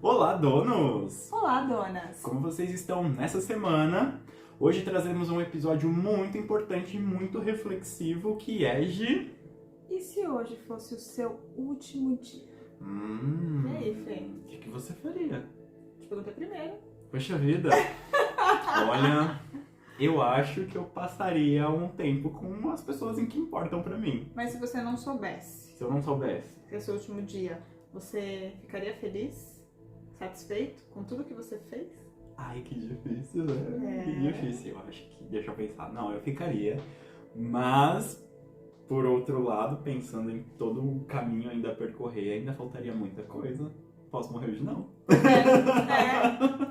Olá, donos! Olá, donas! Como vocês estão nessa semana? Hoje trazemos um episódio muito importante e muito reflexivo que é de... E se hoje fosse o seu último dia? E aí, Fê? O que você faria? Te perguntei primeiro. Poxa vida! Olha, eu acho que eu passaria um tempo com as pessoas em que importam pra mim. Mas se você não soubesse Se eu não soubesse. que é o seu último dia, você ficaria feliz? Satisfeito com tudo que você fez? Ai, que difícil, né? Que difícil. Eu acho que... Deixa eu pensar. Não, eu ficaria. Mas... Por outro lado, pensando em todo o caminho ainda a percorrer, ainda faltaria muita coisa. Posso morrer hoje? Não.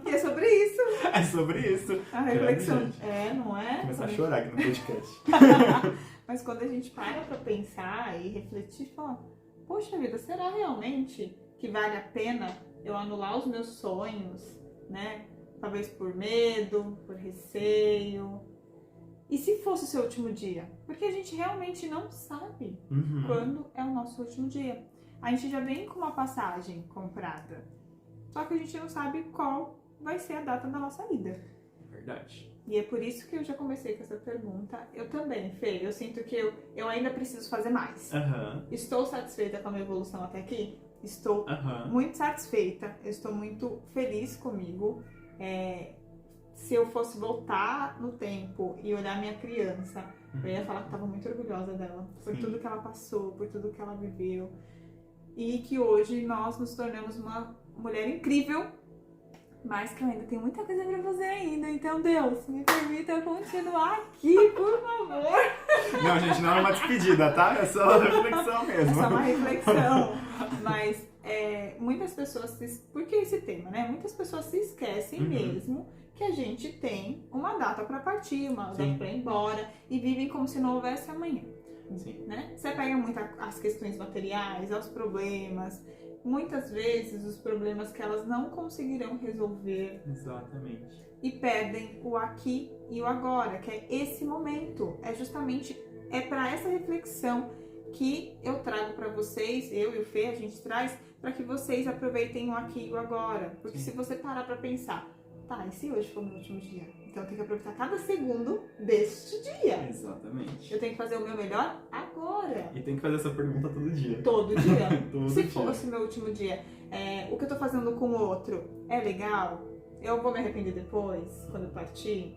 E é sobre isso. É sobre isso. A reflexão. Grande, gente. Não é? Começar a chorar aqui no podcast. Mas quando a gente para pra pensar e refletir, fala, poxa vida, será realmente que vale a pena eu anular os meus sonhos, né? Talvez por medo, por receio. E se fosse o seu último dia? Porque a gente realmente não sabe quando é o nosso último dia. A gente já vem com uma passagem comprada. Só que a gente não sabe qual vai ser a data da nossa ida. Verdade. E é por isso que eu já comecei com essa pergunta. Eu também, Fê, eu sinto que eu ainda preciso fazer mais. Estou satisfeita com a minha evolução até aqui? Estou muito satisfeita. Eu estou muito feliz comigo. Se eu fosse voltar no tempo e olhar minha criança, eu ia falar que estava muito orgulhosa dela. Por tudo que ela passou, por tudo que ela viveu. E que hoje nós nos tornamos uma mulher incrível, mas que eu ainda tenho muita coisa pra fazer ainda. Então, Deus, me permita continuar aqui, por favor. Não, gente, não é uma despedida, tá? É só uma reflexão mesmo. É só uma reflexão. Mas muitas pessoas... Por que esse tema, né? Muitas pessoas se esquecem mesmo que a gente tem uma data pra partir, uma data pra ir embora, e vivem como se não houvesse amanhã. Sim. Né? Você pega muito as questões materiais, os problemas, muitas vezes os problemas que elas não conseguirão resolver. Exatamente. E perdem o aqui e o agora, que é esse momento. É justamente para essa reflexão que eu trago para vocês, eu e o Fê, a gente traz, para que vocês aproveitem o aqui e o agora. Porque se você parar para pensar, tá, e se hoje for o meu último dia? Então eu tenho que aproveitar cada segundo deste dia. Exatamente. Eu tenho que fazer o meu melhor agora. E tem que fazer essa pergunta todo dia. Todo dia. Se dia. fosse o meu último dia, o que eu tô fazendo com o outro é legal? Eu vou me arrepender depois, quando eu partir?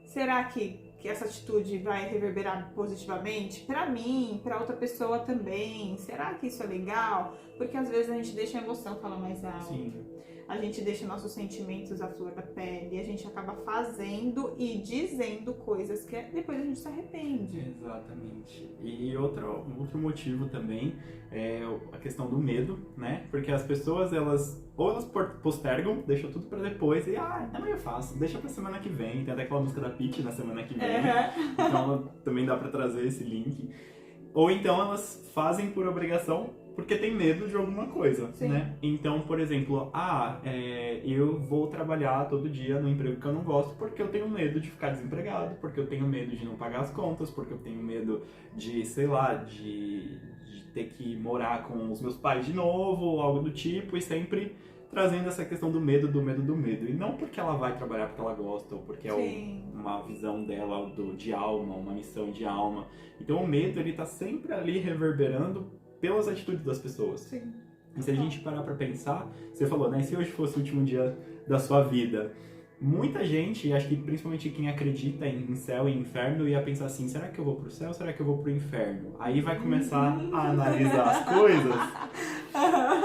Será que essa atitude vai reverberar positivamente pra mim, pra outra pessoa também? Será que isso é legal? Porque às vezes a gente deixa a emoção falar mais alto. Sim. A gente deixa nossos sentimentos à flor da pele, a gente acaba fazendo e dizendo coisas que depois a gente se arrepende. Exatamente. E outro motivo também é a questão do medo, né? Porque as pessoas, elas postergam, deixam tudo pra depois e, amanhã eu faço, deixa pra semana que vem. Tem até aquela música da Pitty na semana que vem. Então também dá pra trazer esse link. Ou então elas fazem por obrigação porque tem medo de alguma coisa, né? Então, por exemplo, eu vou trabalhar todo dia no emprego que eu não gosto porque eu tenho medo de ficar desempregado, porque eu tenho medo de não pagar as contas, porque eu tenho medo de, sei lá, de ter que morar com os meus pais de novo, ou algo do tipo, e sempre trazendo essa questão do medo, do medo, do medo. E não porque ela vai trabalhar porque ela gosta, ou porque é uma visão dela de alma, uma missão de alma. Então o medo, ele tá sempre ali reverberando pelas atitudes das pessoas. Sim. E se a gente parar pra pensar, você falou, né, se hoje fosse o último dia da sua vida, muita gente, acho que principalmente quem acredita em céu e inferno, ia pensar assim, será que eu vou pro céu ou será que eu vou pro inferno? Aí vai começar a analisar as coisas.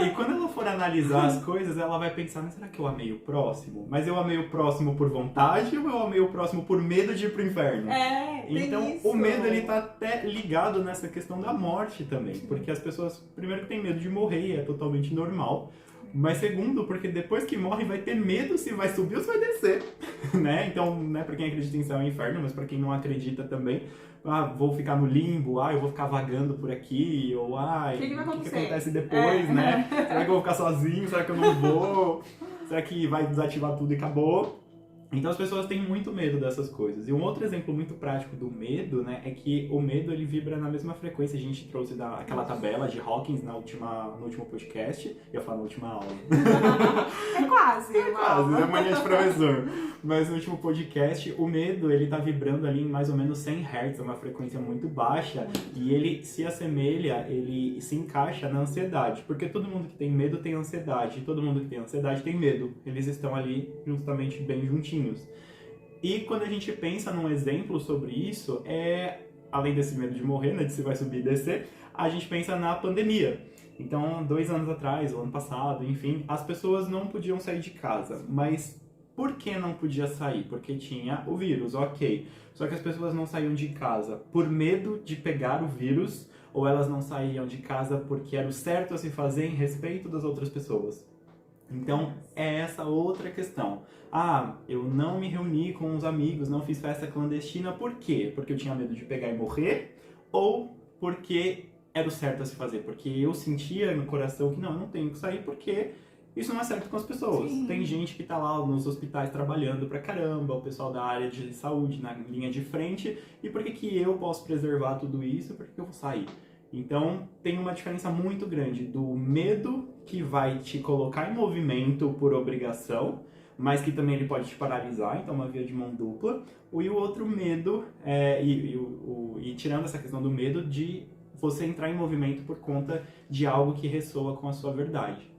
E quando ela for analisar as coisas, ela vai pensar, mas será que eu amei o próximo? Mas eu amei o próximo por vontade ou eu amei o próximo por medo de ir pro inferno? Então, o medo, ele tá até ligado nessa questão da morte também. Porque as pessoas, primeiro que tem medo de morrer, e é totalmente normal. Mas segundo, porque depois que morre vai ter medo se vai subir ou se vai descer, né? Então, não é pra quem acredita em céu e inferno, mas pra quem não acredita também, vou ficar no limbo, eu vou ficar vagando por aqui, ou o que acontece depois, né? Será que eu vou ficar sozinho? Será que eu não vou? Será que vai desativar tudo e acabou? Então as pessoas têm muito medo dessas coisas. E um outro exemplo muito prático do medo, né, é que o medo ele vibra na mesma frequência. A gente trouxe aquela tabela de Hawkins no último podcast. Eu ia falar na última aula. É quase. É quase, é mania de professor. Mas no último podcast, o medo ele tá vibrando ali em mais ou menos 100 Hz, uma frequência muito baixa. E ele se assemelha, ele se encaixa na ansiedade. Porque todo mundo que tem medo tem ansiedade. E todo mundo que tem ansiedade tem medo. Eles estão ali justamente bem juntinhos. E quando a gente pensa num exemplo sobre isso, além desse medo de morrer, né, de se vai subir e descer, a gente pensa na pandemia. Então, 2 anos atrás, o ano passado, enfim, as pessoas não podiam sair de casa. Mas por que não podia sair? Porque tinha o vírus, ok. Só que as pessoas não saíam de casa por medo de pegar o vírus, ou elas não saíam de casa porque era o certo a se fazer em respeito das outras pessoas. Então, é essa outra questão. Eu não me reuni com os amigos, não fiz festa clandestina, por quê? Porque eu tinha medo de pegar e morrer? Ou porque era o certo a se fazer? Porque eu sentia no coração que não, eu não tenho que sair porque isso não é certo com as pessoas. Sim. Tem gente que tá lá nos hospitais trabalhando pra caramba, o pessoal da área de saúde na linha de frente, e por que eu posso preservar tudo isso? Por que eu vou sair? Então, tem uma diferença muito grande do medo que vai te colocar em movimento por obrigação, mas que também ele pode te paralisar, então uma via de mão dupla. E o outro medo, e tirando essa questão do medo de você entrar em movimento por conta de algo que ressoa com a sua verdade.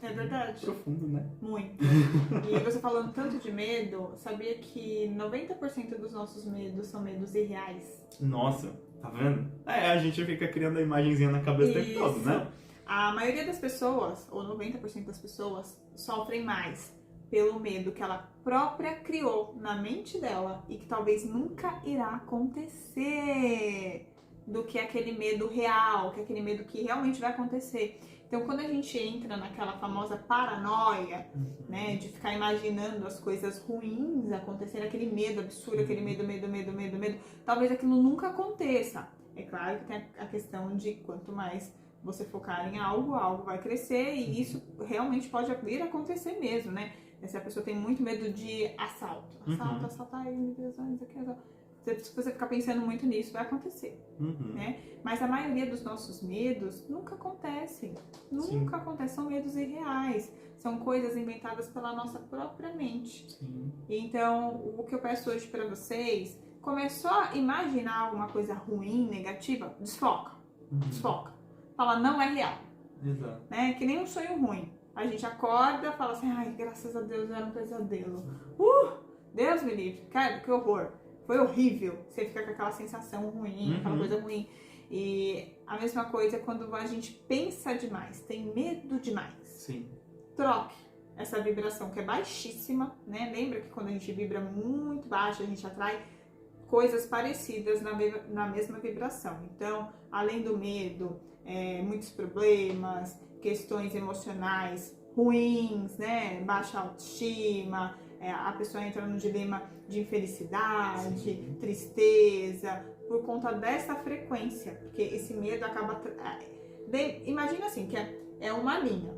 É verdade. Profundo, né? Muito. E você falando tanto de medo, sabia que 90% dos nossos medos são medos irreais? Nossa, tá vendo? A gente fica criando a imagenzinha na cabeça o tempo todo, né? A maioria das pessoas, ou 90% das pessoas, sofrem mais pelo medo que ela própria criou na mente dela e que talvez nunca irá acontecer, do que aquele medo real, que é aquele medo que realmente vai acontecer. Então, quando a gente entra naquela famosa paranoia, né, de ficar imaginando as coisas ruins acontecerem, aquele medo absurdo, aquele medo, talvez aquilo nunca aconteça. É claro que tem a questão de quanto mais você focar em algo, algo vai crescer, e isso realmente pode vir a acontecer mesmo, né? Se a pessoa tem muito medo de assalto, assaltar, meu Deus, isso aqui, se você ficar pensando muito nisso, vai acontecer, né? Mas a maioria dos nossos medos nunca acontecem. Nunca acontecem. São medos irreais. São coisas inventadas pela nossa própria mente. Sim. Então, o que eu peço hoje pra vocês, começou a imaginar alguma coisa ruim, negativa, desfoca. Desfoca. Fala, não é real. Exato. Né? Que nem um sonho ruim. A gente acorda e fala assim, ai, graças a Deus, era um pesadelo. Deus me livre. Cara, que horror. Foi horrível. Você fica com aquela sensação ruim, aquela coisa ruim. E a mesma coisa é quando a gente pensa demais, tem medo demais. Sim. Troque essa vibração que é baixíssima, né? Lembra que quando a gente vibra muito baixo, a gente atrai coisas parecidas na mesma vibração. Então, além do medo, muitos problemas, questões emocionais ruins, né? Baixa autoestima, a pessoa entra num dilema de infelicidade, tristeza, por conta dessa frequência, porque esse medo acaba... Imagina assim, que é uma linha,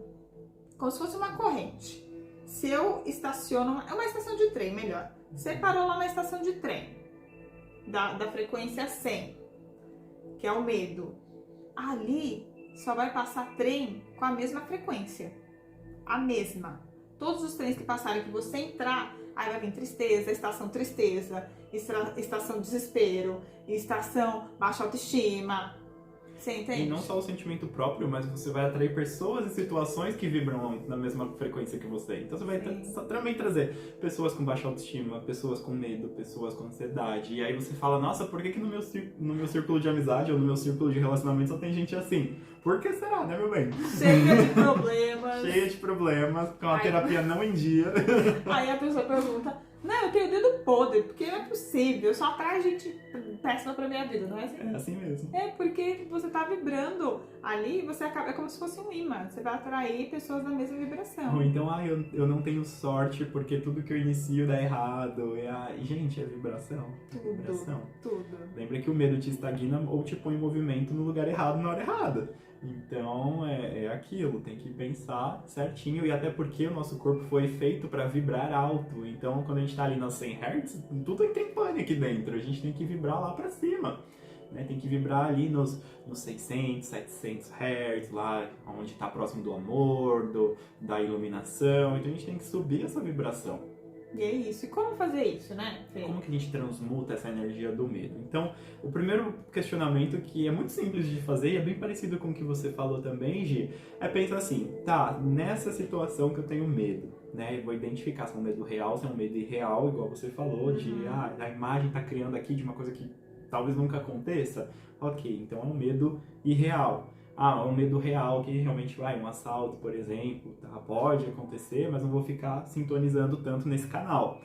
como se fosse uma corrente. Se eu estaciono... É uma estação de trem, melhor. Você parou lá na estação de trem, da frequência 100, que é o medo. Ali só vai passar trem com a mesma frequência. A mesma. Todos os trens que passarem, que você entrar, aí vai vir tristeza, estação desespero, estação baixa autoestima. Você entende? E não só o sentimento próprio, mas você vai atrair pessoas e situações que vibram na mesma frequência que você. Então você vai também trazer pessoas com baixa autoestima, pessoas com medo, pessoas com ansiedade. E aí você fala, nossa, por que no meu círculo de amizade ou no meu círculo de relacionamento só tem gente assim? Por que será, né, meu bem? Cheia de problemas. Cheia de problemas, com a terapia não em dia. Aí a pessoa pergunta, não, eu tenho o dedo podre, porque não é possível, só atrai gente péssima pra minha vida, não é assim? É assim mesmo. É, porque você tá vibrando ali, você acaba, é como se fosse um imã, você vai atrair pessoas da mesma vibração. Ou então, eu não tenho sorte porque tudo que eu inicio dá errado. Gente, é vibração. Tudo. Lembra que o medo te estagna ou te põe em movimento no lugar errado na hora errada. Então, é aquilo, tem que pensar certinho, e até porque o nosso corpo foi feito para vibrar alto. Então, quando a gente tá ali nas 100 Hz, tudo tem pane aqui dentro, a gente tem que vibrar lá para cima. Né? Tem que vibrar ali nos 600, 700 Hz, lá onde está próximo do amor, da iluminação. Então, a gente tem que subir essa vibração. E é isso. E como fazer isso, né, Fê? Como que a gente transmuta essa energia do medo? Então, o primeiro questionamento, que é muito simples de fazer e é bem parecido com o que você falou também, Gi, é pensar assim, tá, nessa situação que eu tenho medo, né? Eu vou identificar se é um medo real, se é um medo irreal, igual você falou, de a imagem tá criando aqui de uma coisa que talvez nunca aconteça. Ok, então é um medo irreal. Ah, é um medo real que realmente vai, um assalto, por exemplo, tá? Pode acontecer, mas não vou ficar sintonizando tanto nesse canal.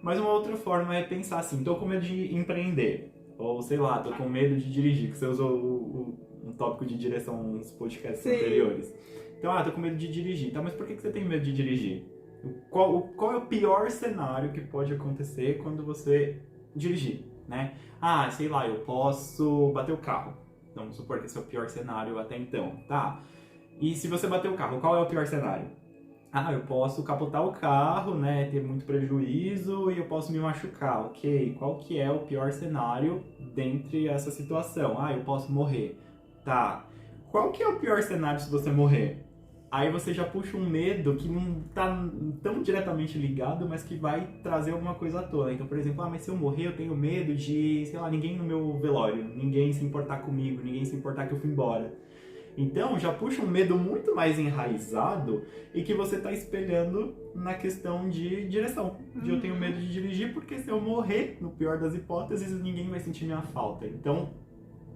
Mas uma outra forma é pensar assim, tô com medo de empreender, ou sei lá, tô com medo de dirigir, que você usou um tópico de direção nos podcasts anteriores. Então, tô com medo de dirigir, tá? Mas por que você tem medo de dirigir? Qual é o pior cenário que pode acontecer quando você dirigir, né? Ah, sei lá, eu posso bater o carro. Então, vamos supor que esse é o pior cenário até então, tá? E se você bater o carro, qual é o pior cenário? Ah, eu posso capotar o carro, né, ter muito prejuízo e eu posso me machucar, ok? Qual que é o pior cenário dentre essa situação? Ah, eu posso morrer. Tá. Qual que é o pior cenário se você morrer? Aí você já puxa um medo que não tá tão diretamente ligado, mas que vai trazer alguma coisa à tona. Então, por exemplo, mas se eu morrer, eu tenho medo de, sei lá, ninguém no meu velório, ninguém se importar comigo, ninguém se importar que eu fui embora. Então, já puxa um medo muito mais enraizado e que você está espelhando na questão de direção. De eu tenho medo de dirigir porque se eu morrer, no pior das hipóteses, ninguém vai sentir minha falta. Então,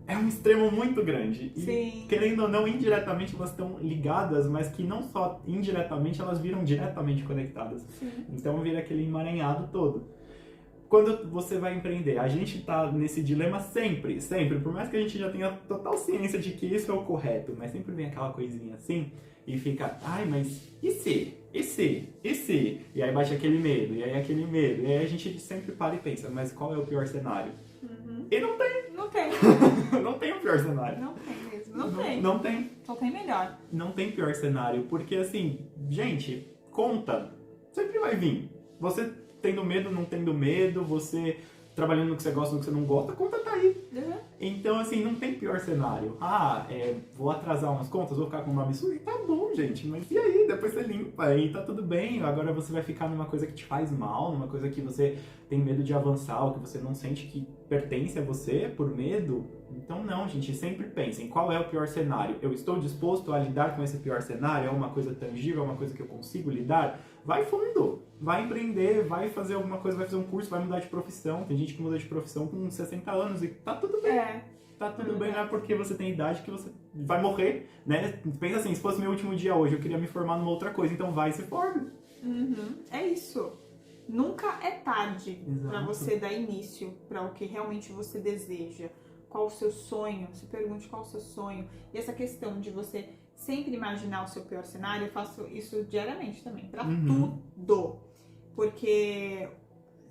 é um extremo muito grande. E, querendo ou não, indiretamente elas estão ligadas, mas que não só indiretamente, elas viram diretamente conectadas. Sim. Então, vira aquele emaranhado todo. Quando você vai empreender, a gente tá nesse dilema sempre, por mais que a gente já tenha total ciência de que isso é o correto, mas sempre vem aquela coisinha assim e fica, ai, mas e se? E se? E se? E aí bate aquele medo, e aí aquele medo, e aí a gente sempre para e pensa, mas qual é o pior cenário? E não tem. Não tem. Não tem o pior cenário. Não tem mesmo, não tem. Não tem. Só tem melhor. Não tem pior cenário, porque assim, gente, conta sempre vai vir. Você tendo medo, não tendo medo, você trabalhando no que você gosta, no que você não gosta, a conta tá aí. Então, assim, não tem pior cenário. Vou atrasar umas contas, vou ficar com o nome sujo? Tá bom, gente, mas e aí? Depois você limpa e tá tudo bem. Agora você vai ficar numa coisa que te faz mal, numa coisa que você tem medo de avançar, ou que você não sente que pertence a você por medo. Então, não, gente, sempre pensem, qual é o pior cenário? Eu estou disposto a lidar com esse pior cenário? É uma coisa tangível? É uma coisa que eu consigo lidar? Vai fundo, vai empreender, vai fazer alguma coisa, vai fazer um curso, vai mudar de profissão. Tem gente que muda de profissão com 60 anos e tá tudo bem. Tá tudo bem, não é porque você tem idade que você vai morrer, né? Pensa assim, se fosse meu último dia hoje, eu queria me formar numa outra coisa, então vai e se forme. É isso. Nunca é tarde para você dar início para o que realmente você deseja. Qual o seu sonho? Se pergunte qual o seu sonho. E essa questão de você sempre imaginar o seu pior cenário, eu faço isso diariamente também, para tudo. Porque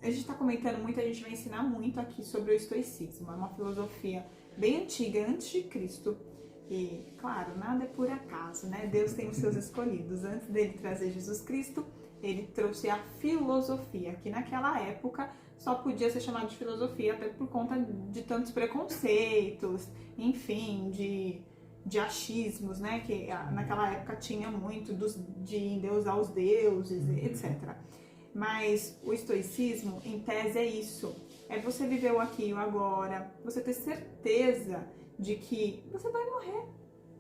a gente está comentando muito, a gente vai ensinar muito aqui sobre o estoicismo. É uma filosofia bem antiga, antes de Cristo. E, claro, nada é por acaso, né? Deus tem os seus escolhidos. Antes dele trazer Jesus Cristo, ele trouxe a filosofia, que naquela época só podia ser chamado de filosofia, até por conta de tantos preconceitos, enfim, de achismos, né? Que naquela época tinha muito de endeusar os deuses, etc. Mas o estoicismo, em tese, é isso. É você viver o aqui e o agora, você ter certeza de que você vai morrer.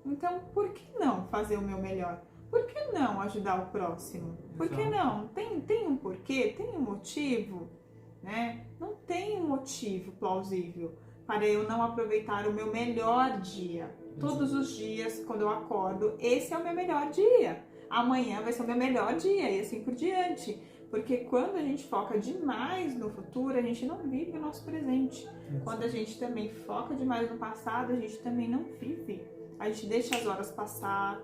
Então, por que não fazer o meu melhor? Por que não ajudar o próximo? Por que não? Tem um porquê? Tem um motivo? Né? Não tem um motivo plausível para eu não aproveitar o meu melhor dia. Todos os dias, quando eu acordo, esse é o meu melhor dia. Amanhã vai ser o meu melhor dia e assim por diante. Porque quando a gente foca demais no futuro, a gente não vive o nosso presente. Quando a gente também foca demais no passado, a gente também não vive. A gente deixa as horas passar,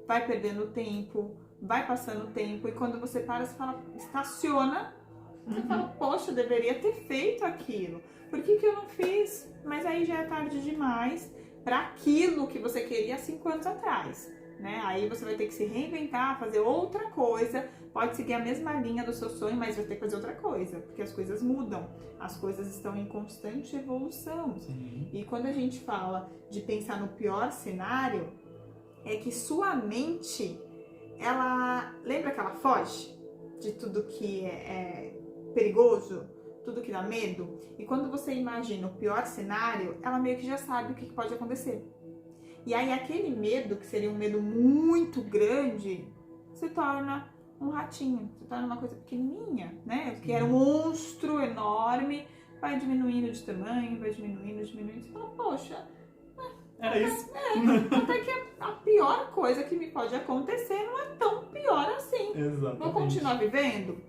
vai perdendo tempo, vai passando tempo. E quando você para, você fala, estaciona. Você fala, poxa, eu deveria ter feito aquilo. Por que eu não fiz? Mas aí já é tarde demais. para aquilo que você queria há 5 anos atrás, né? Aí você vai ter que se reinventar, fazer outra coisa, pode seguir a mesma linha do seu sonho, mas vai ter que fazer outra coisa, porque as coisas mudam, as coisas estão em constante evolução. Sim. E quando a gente fala de pensar no pior cenário, é que sua mente, ela lembra que ela foge de tudo que é perigoso, tudo que dá medo? E quando você imagina o pior cenário, ela meio que já sabe o que pode acontecer. E aí aquele medo, que seria um medo muito grande, se torna um ratinho, se torna uma coisa pequenininha, né? Que era um monstro enorme, vai diminuindo de tamanho, vai diminuindo, você fala, poxa, era isso. Até que a pior coisa que me pode acontecer não é tão pior assim. Exatamente. Vou continuar vivendo?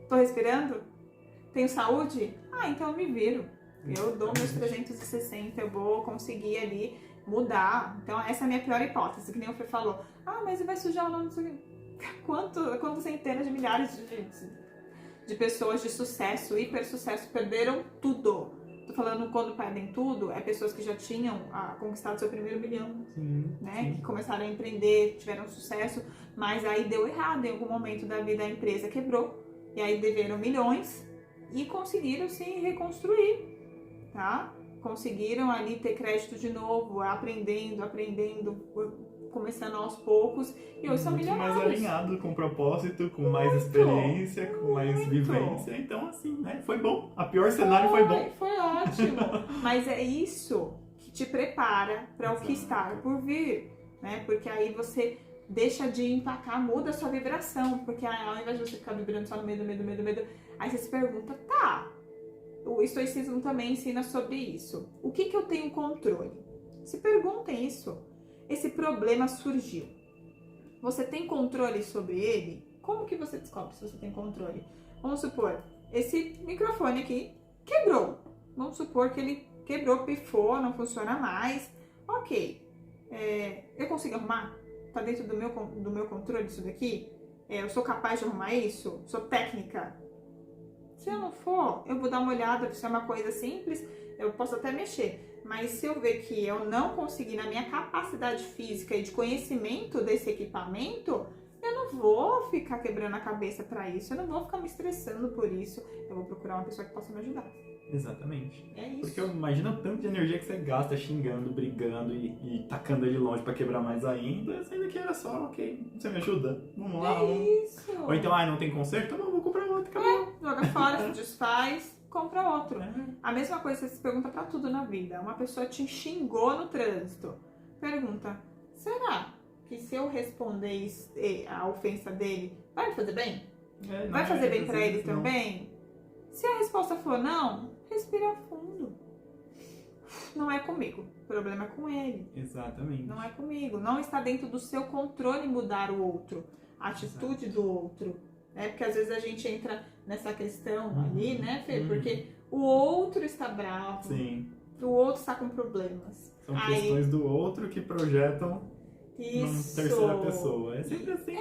Tô respirando? Tenho saúde? Ah, então eu me viro. Eu dou meus 360, eu vou conseguir ali mudar. Então essa é a minha pior hipótese, que nem o Fê falou. Ah, mas vai sujar o nome do... Quantas centenas de milhares de pessoas de sucesso, hiper sucesso, perderam tudo. Tô falando quando perdem tudo, é pessoas que já tinham conquistado seu primeiro milhão, né? Sim. Que começaram a empreender, tiveram sucesso, mas aí deu errado em algum momento da vida, a empresa quebrou, e aí deveram milhões e conseguiram se reconstruir, tá? Conseguiram ali ter crédito de novo, aprendendo, começando aos poucos, e hoje são milionários. Mais alinhado com o propósito, com mais experiência, com mais vivência. Então, assim, né? Foi bom. A pior cenário foi bom. Foi ótimo. Mas é isso que te prepara para o que está por vir, né? Porque aí você deixa de empacar, muda a sua vibração. Porque ao invés de você ficar vibrando só no medo, aí você se pergunta, tá, o estoicismo também ensina sobre isso. O que eu tenho controle? Se perguntem isso. Esse problema surgiu. Você tem controle sobre ele? Como que você descobre se você tem controle? Vamos supor, esse microfone aqui quebrou. Vamos supor que ele quebrou, pifou, não funciona mais. Ok. Eu consigo arrumar? Tá dentro do meu controle isso daqui? Eu sou capaz de arrumar isso? Sou técnica? Se eu não for, eu vou dar uma olhada, se é uma coisa simples, eu posso até mexer. Mas se eu ver que eu não conseguir, na minha capacidade física e de conhecimento desse equipamento, eu não vou ficar quebrando a cabeça para isso, eu não vou ficar me estressando por isso, eu vou procurar uma pessoa que possa me ajudar. Exatamente. É isso. Porque imagina o tanto de energia que você gasta xingando, brigando e tacando ele longe pra quebrar mais ainda, sendo que era só, ok, você me ajuda? Vamos lá. Isso. Ou então, não tem conserto? Não, vou comprar outro, acabou. Joga fora, se desfaz, compra outro. A mesma coisa você se pergunta pra tudo na vida. Uma pessoa te xingou no trânsito. Pergunta, será que se eu responder a ofensa dele, vai me fazer bem? Vai fazer bem pra ele também? Se a resposta for não, respira fundo. Não é comigo, o problema é com ele. Exatamente. Não é comigo, não está dentro do seu controle mudar o outro, a atitude do outro. Né? Porque às vezes a gente entra nessa questão ali, né, Fê? Porque o outro está bravo, sim, o outro está com problemas. São questões do outro que projetam isso. numa terceira pessoa. É sempre assim.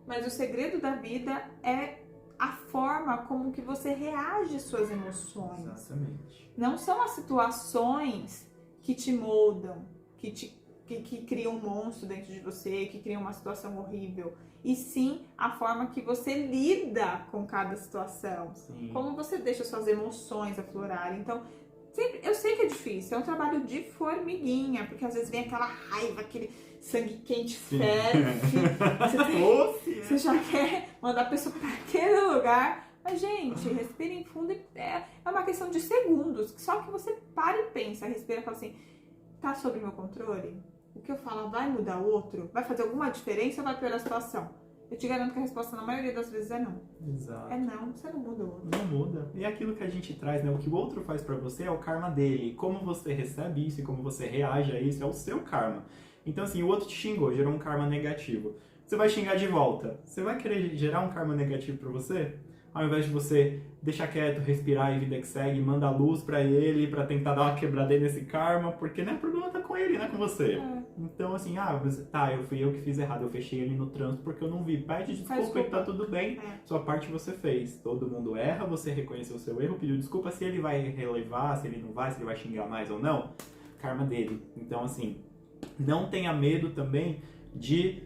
Mas o segredo da vida é a forma como que você reage às suas emoções. Exatamente. Não são as situações que te moldam, que criam um monstro dentro de você, que criam uma situação horrível. E sim a forma que você lida com cada situação. Sim. Como você deixa suas emoções aflorarem. Então, eu sei que é difícil, é um trabalho de formiguinha, porque às vezes vem aquela raiva, aquele sangue quente ferve. Você já quer mandar a pessoa para aquele lugar. Mas, gente, respira em fundo. É uma questão de segundos. Só que você para e pensa, respira e fala assim, tá sob meu controle? O que eu falo vai mudar o outro? Vai fazer alguma diferença ou vai piorar a situação? Eu te garanto que a resposta na maioria das vezes é não. Exato. É não, você não muda o outro. Não muda. E aquilo que a gente traz, né? O que o outro faz pra você é o karma dele. Como você recebe isso e como você reage a isso é o seu karma. Então, assim, o outro te xingou, gerou um karma negativo. Você vai xingar de volta. Você vai querer gerar um karma negativo pra você? Ao invés de você deixar quieto, respirar e vida que segue, manda luz pra ele, pra tentar dar uma quebrada nesse karma, porque né, o problema tá com ele, não é com você. Então, assim, fui eu que fiz errado, eu fechei ele no trânsito porque eu não vi. Pede desculpa e tá tudo bem, sua parte você fez. Todo mundo erra, você reconheceu o seu erro, pediu desculpa. Se ele vai relevar, se ele não vai, se ele vai xingar mais ou não, karma dele. Então, assim, não tenha medo também de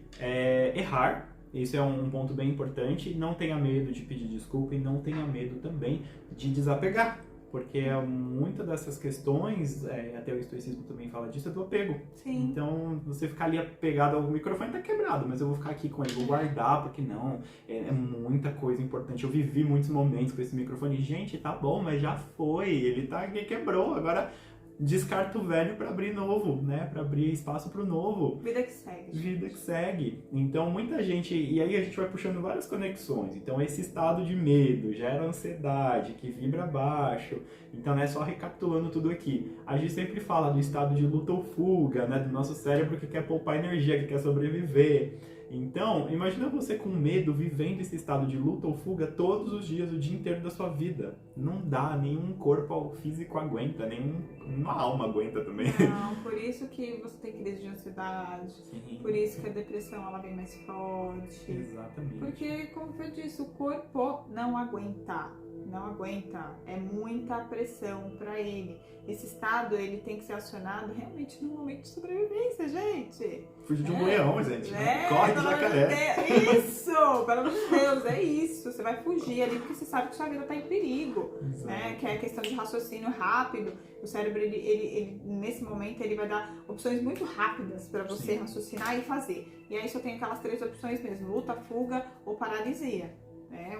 errar. Isso é um ponto bem importante. Não tenha medo de pedir desculpa e não tenha medo também de desapegar. Porque muitas dessas questões, até o estoicismo também fala disso, é do apego. Sim. Então, você ficar ali apegado ao microfone tá quebrado, mas eu vou ficar aqui com ele, vou guardar, porque não, é muita coisa importante. Eu vivi muitos momentos com esse microfone. Gente, tá bom, mas já foi, ele quebrou, agora descarta o velho para abrir novo, né? Para abrir espaço para o novo. Vida que segue. Vida que segue. Então, muita gente... E aí a gente vai puxando várias conexões. Então, esse estado de medo gera ansiedade, que vibra baixo. Então, né, só recapitulando tudo aqui. A gente sempre fala do estado de luta ou fuga, né? Do nosso cérebro que quer poupar energia, que quer sobreviver. Então, imagina você com medo, vivendo esse estado de luta ou fuga todos os dias, o dia inteiro da sua vida. Não dá, nenhum corpo físico aguenta, nenhuma alma aguenta também. Não, por isso que você tem crise de ansiedade, sim. Por isso que a depressão ela vem mais forte. Exatamente. Porque, como eu disse, o corpo não aguenta. Não aguenta, é muita pressão para ele. Esse estado ele tem que ser acionado realmente no momento de sobrevivência, gente. Fugir de um leão, gente. Corre de jacaré. Isso, pelo amor de Deus, é isso. Você vai fugir ali porque você sabe que sua vida está em perigo, né? Que é a questão de raciocínio rápido. O cérebro, ele nesse momento, ele vai dar opções muito rápidas para você raciocinar e fazer. E aí só tem aquelas 3 opções mesmo: luta, fuga ou paralisia.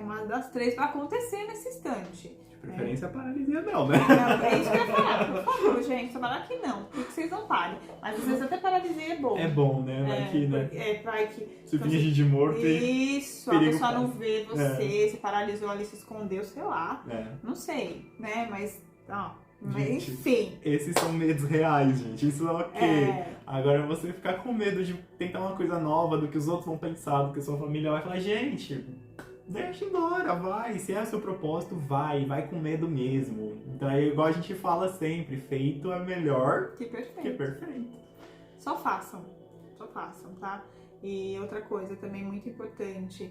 Uma das 3 vai acontecer nesse instante. De preferência a paralisia não, né? É isso que eu ia falar. Por favor, gente, tomara que não. Por que vocês não parem? Mas às vezes até paralisia é bom. É bom, né? Vai que, né? Vai que... Se finge de morto isso, a pessoa não vê você, se paralisou ali, se escondeu, sei lá. Não sei, né? Mas, gente, enfim. Esses são medos reais, gente. Isso é ok. Agora, você ficar com medo de tentar uma coisa nova, do que os outros vão pensar, do que a sua família vai falar, gente... Deixa embora, vai. Se é o seu propósito, vai com medo mesmo. Então é igual a gente fala sempre, feito é melhor que perfeito. Só façam, tá? E outra coisa também muito importante,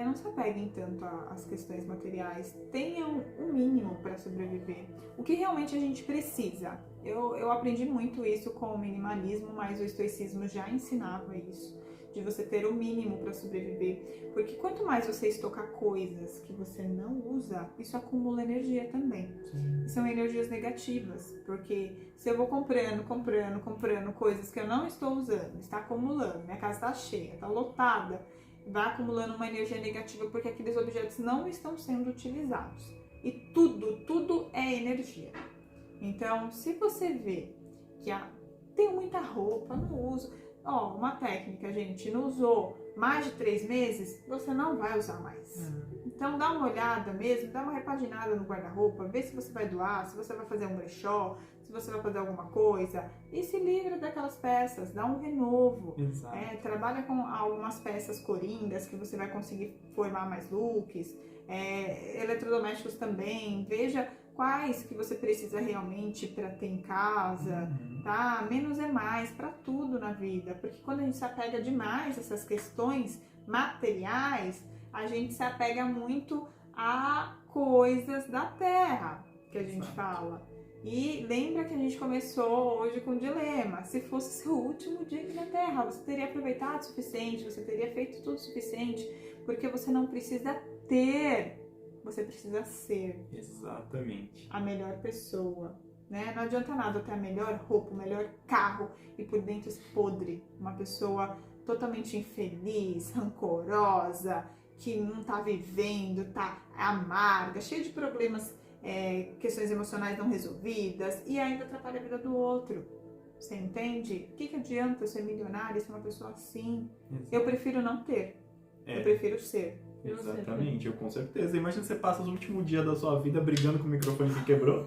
não se apeguem tanto às questões materiais. Tenham um mínimo para sobreviver. O que realmente a gente precisa. Eu aprendi muito isso com o minimalismo, mas o estoicismo já ensinava isso. De você ter o mínimo para sobreviver. Porque quanto mais você estocar coisas que você não usa, isso acumula energia também. São energias negativas. Porque se eu vou comprando coisas que eu não estou usando, está acumulando, minha casa está cheia, está lotada, vai acumulando uma energia negativa porque aqueles objetos não estão sendo utilizados. E tudo é energia. Então, se você vê que tem muita roupa, não uso... uma técnica, gente, não usou mais de 3 meses, você não vai usar mais. Então dá uma olhada mesmo, dá uma repaginada no guarda-roupa, vê se você vai doar, se você vai fazer um brechó, se você vai fazer alguma coisa, e se livra daquelas peças, dá um renovo. Trabalha com algumas peças coringas que você vai conseguir formar mais looks, eletrodomésticos também, veja quais que você precisa realmente para ter em casa, tá? Menos é mais para tudo na vida, porque quando a gente se apega demais a essas questões materiais, a gente se apega muito a coisas da terra, que a gente fala. E lembra que a gente começou hoje com um dilema: se fosse seu último dia aqui na Terra, você teria aproveitado o suficiente, você teria feito tudo o suficiente, porque você não precisa ter, você precisa ser. Exatamente. A melhor pessoa, né? Não adianta nada ter a melhor roupa, o melhor carro e por dentro ser podre. Uma pessoa totalmente infeliz, rancorosa, que não tá vivendo, tá amarga, cheia de problemas, questões emocionais não resolvidas e ainda atrapalha a vida do outro. Você entende? O que adianta eu ser milionária e ser uma pessoa assim? Eu prefiro não ter. Eu prefiro ser. Exatamente, eu com certeza. Imagina você passa os últimos dias da sua vida brigando com o microfone que quebrou.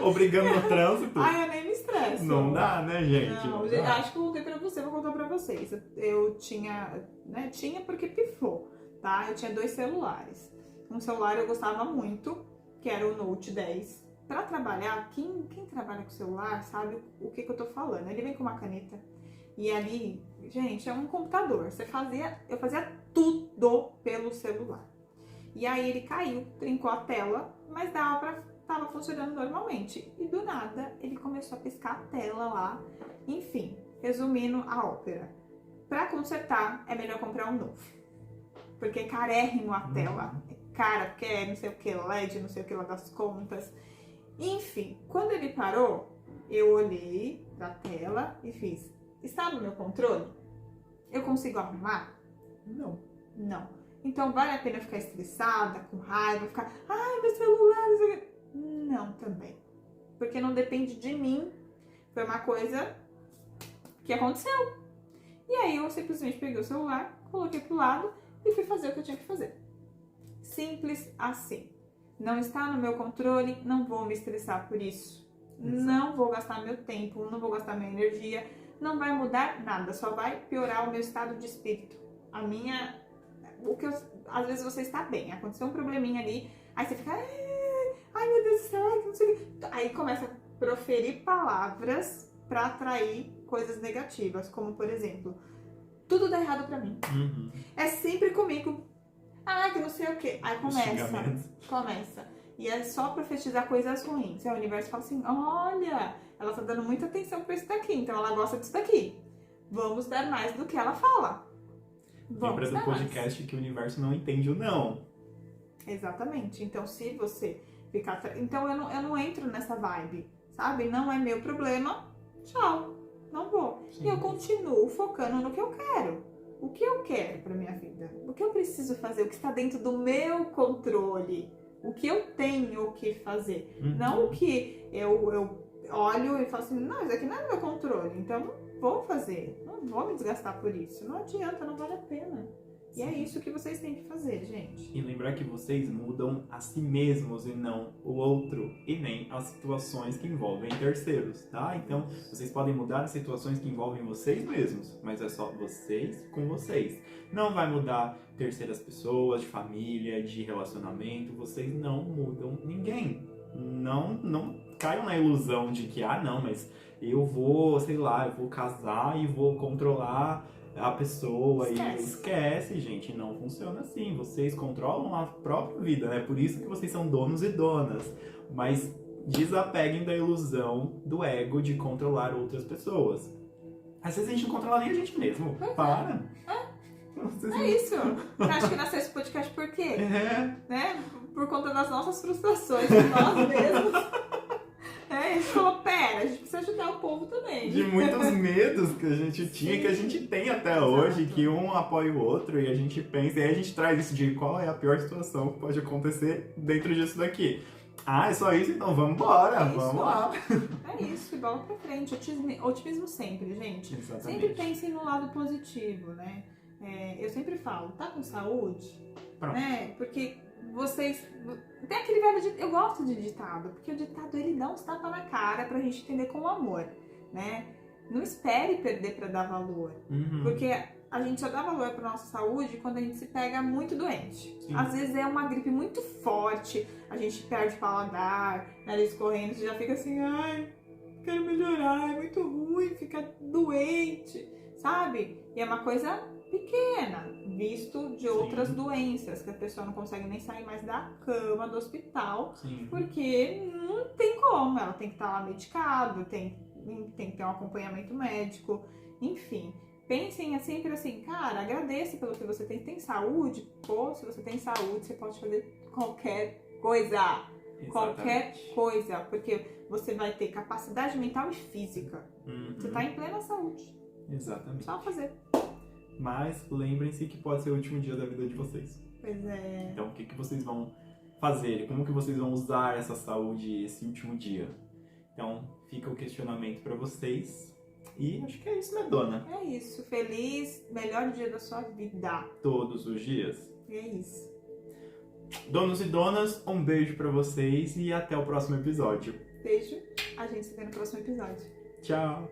Ou brigando no trânsito. Ai, eu nem me estresso. Não dá, né, gente? Não, acho que eu contei pra você, vou contar pra vocês. Eu tinha, né, porque pifou, tá? Eu tinha 2 celulares. Um celular eu gostava muito, que era o Note 10. Pra trabalhar, quem trabalha com celular sabe o que eu tô falando. Ele vem com uma caneta. E ali, gente, é um computador. Eu fazia tudo pelo celular. E aí ele caiu, trincou a tela, mas dava pra tava funcionando normalmente. E do nada, ele começou a piscar a tela lá. Enfim, resumindo a ópera. Pra consertar, é melhor comprar um novo. Porque é carérrimo a tela. É cara, porque é não sei o que, LED, não sei o que lá das contas. Enfim, quando ele parou, eu olhei pra tela e fiz: está no meu controle? Eu consigo arrumar? Não. Não. Então vale a pena ficar estressada, com raiva, ficar, ai, meu celular, não sei o quê. Não, também. Porque não depende de mim. Foi uma coisa que aconteceu. E aí eu simplesmente peguei o celular, coloquei pro lado e fui fazer o que eu tinha que fazer. Simples assim. Não está no meu controle, não vou me estressar por isso. Exato. Não vou gastar meu tempo, não vou gastar minha energia, não vai mudar nada, só vai piorar o meu estado de espírito. Às vezes você está bem, aconteceu um probleminha ali, aí você fica, ai meu Deus do céu, não sei o que. Aí começa a proferir palavras para atrair coisas negativas, como por exemplo, tudo dá errado pra mim. Uhum. É sempre comigo. Que não sei o que. Aí começa. E é só profetizar coisas ruins. Aí o universo fala assim, olha, ela tá dando muita atenção pra isso daqui, então ela gosta disso daqui. Vamos dar mais do que ela fala. Lembra do podcast que o universo não entende o não. Exatamente. Então se você ficar... Então eu não entro nessa vibe, sabe? Não é meu problema, tchau. Não vou. Sim. E eu continuo focando no que eu quero. O que eu quero pra minha vida? O que eu preciso fazer? O que está dentro do meu controle? O que eu tenho que fazer? Uhum. Não o que eu olho e falo assim, não, isso aqui não é do meu controle, então não vou fazer. Não vou me desgastar por isso. Não adianta, não vale a pena. E Sim. É isso que vocês têm que fazer, gente. E lembrar que vocês mudam a si mesmos e não o outro. E nem as situações que envolvem terceiros, tá? Então, vocês podem mudar as situações que envolvem vocês mesmos. Mas é só vocês com vocês. Não vai mudar terceiras pessoas, de família, de relacionamento. Vocês não mudam ninguém. Não caiam na ilusão de que, não, mas eu vou, sei lá, eu vou casar e vou controlar a pessoa. Esquece, gente, não funciona assim. Vocês controlam a própria vida, né? Por isso que vocês são donos e donas. Mas desapeguem da ilusão do ego de controlar outras pessoas. Às vezes a gente não controla nem a gente mesmo. Para. É isso. Eu acho que nasceu esse podcast por quê? Né? Por conta das nossas frustrações de nós mesmos. A gente falou, a gente precisa ajudar o povo também. De muitos medos que a gente tinha, Sim. que a gente tem até Exato. Hoje, que um apoia o outro e a gente pensa, e aí a gente traz isso de qual é a pior situação que pode acontecer dentro disso daqui. É só isso? Então vamos embora, vamos lá. É isso, bola pra frente. Otimismo sempre, gente. Exatamente. Sempre pensem no lado positivo, né? Eu sempre falo, tá com saúde? Pronto. Né? Porque vocês... Tem aquele velho eu gosto de ditado, porque o ditado ele dá uns tapas na cara pra gente entender com amor, né? Não espere perder pra dar valor. Uhum. Porque a gente só dá valor pra nossa saúde quando a gente se pega muito doente. Sim. Às vezes é uma gripe muito forte, a gente perde paladar, nariz correndo, você já fica assim, quero melhorar, é muito ruim ficar doente, sabe? E é uma coisa pequena, visto de outras Sim. doenças, que a pessoa não consegue nem sair mais da cama do hospital, Sim. porque não tem como, ela tem que estar lá medicada, tem que ter um acompanhamento médico, enfim. Pensem sempre assim, cara, agradeça pelo que você tem. Tem saúde? Pô, se você tem saúde, você pode fazer qualquer coisa. Exatamente. Qualquer coisa, porque você vai ter capacidade mental e física. Uhum. Você tá em plena saúde. Exatamente. Só fazer. Mas lembrem-se que pode ser o último dia da vida de vocês. Pois é. Então o que vocês vão fazer? Como que vocês vão usar essa saúde esse último dia? Então fica o questionamento para vocês. E acho que é isso, né, dona? É isso. Feliz, melhor dia da sua vida. Todos os dias. É isso. Donos e donas, um beijo pra vocês e até o próximo episódio. Beijo. A gente se vê no próximo episódio. Tchau.